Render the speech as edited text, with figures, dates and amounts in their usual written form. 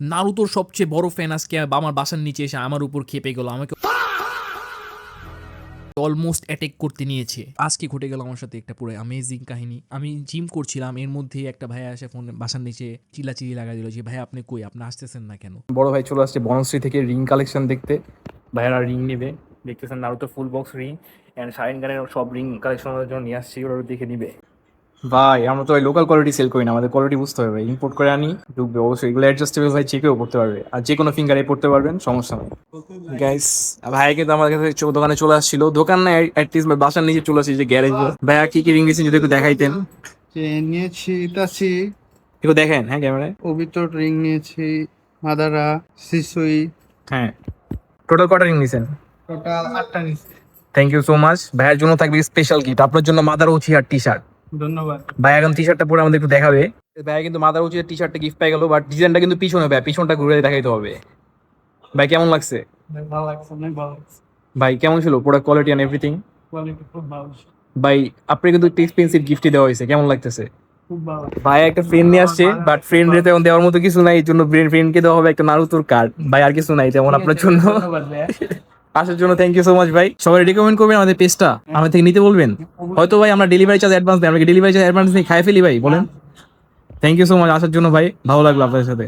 নারুতোর সবচেয়ে বড় ফ্যান আজকে আমার বাসার নিচে এসে আমার উপর খেপে গেল, আমাকে অলমোস্ট অ্যাটাক করতে নিয়েছে। আজকে ঘটে গেল আমার সাথে একটা পুরো অ্যামেজিং কাহিনী। আমি জিম করছিলাম, এর মধ্যেই একটা ভাইয়া এসে ফোন বাসার নিচে চিল্লাচিল্লি লাগা দিল যে ভাই আপনি কই, আপনি আসতেছেন না কেন? বড় ভাই চলে আসছে বনশ্রী থেকে রিং কালেকশন দেখতে। ভাইয়ারা রিং নেবে, দেখতেছেন Naruto full box ring and shine গানের সব রিং কালেকশন ওদের জন্য নিয়ে আসছি, ওরা দেখে নিবে। ভাই আমরা তো লোকাল কোয়ালিটি সেল করি না, আমাদের কোয়ালিটি বুঝতে হবে, ইম্পোর্ট করে আনি ঢুকবে অবশ্যই। এগুলো অ্যাডজাস্টেবল ভাই, চেকেও পড়তে পারবে আর যে কোনো ফিঙ্গারে পড়তে পারবেন, সমস্যা নেই। গাইস ভাই কিন্তু আমার কাছে দোকানে চলে আসছিল, দোকান না অ্যাটলিস্ট বাসার নিচে চলে আসছে যে গ্যারেজ। ভাইয়া কি কি রিং দিয়েছেন যদি একটু দেখাইতেন। নিয়েছি ইতাচি, একটু দেখেন হ্যাঁ ক্যামেরায়। ওবিটো রিং নিয়েছি, মাদারা, সিসুই। হ্যাঁ, টোটাল কটা রিং নিয়েছেন? টোটাল 8টা নিয়েছি। Thank you so much. ভাইয়ের জন্য থাকবে স্পেশাল গিফট, আপনার জন্য মাদার উচি আর টি শার্ট। ধন্যবাদ। ভাই এখন টি শার্টটা পরে আমাদের একটু দেখাবে। ভাই কিন্তু মাদার উচি টি শার্টটা গিফট পেয়ে গেল, বাট ডিজাইনটা কিন্তু পিছনে, ভাই পিছনটা ঘুরে দেখাইতে হবে। ভাই কেমন লাগছে? ভালো লাগছে, অনেক ভালো লাগছে। ভাই কেমন ছিল product quality and everything? Quality খুব ভালো, ভাই আপনি কিন্তু একটু এক্সপেন্সিভ গিফটই দেওয়া হয়েছে, কেমন লাগতেছে? খুব ভালো। ভাই একটা ফ্রেন্ড নিয়ে আসছে, বাট ফ্রেন্ড রে তেমন দেওয়ার মতো কিছু নাই, এই জন্য ফ্রেন্ডকে দেওয়া হবে একটা নারুতোর কার্ড। ভাই আর কিছু নাই তেমন আপনার জন্য। ধন্যবাদ ভাইয়া। আসার জন্য থ্যাংক ইউ সো মাচ ভাই। সবাই রিকমেন্ড করবেন আমাদের পেজটা, আমাদের থেকে নিতে বলবেন। হয়তো ভাই আমরা ডেলিভারি চার্জ অ্যাডভান্স দিই, আমরা কি ডেলিভারি চার্জ অ্যাডভান্স নিয়ে খাই ফেলি ভাই বলেন। থ্যাংক ইউ সো মাচ আসার জন্য ভাই, ভালো লাগলো আপনাদের সাথে।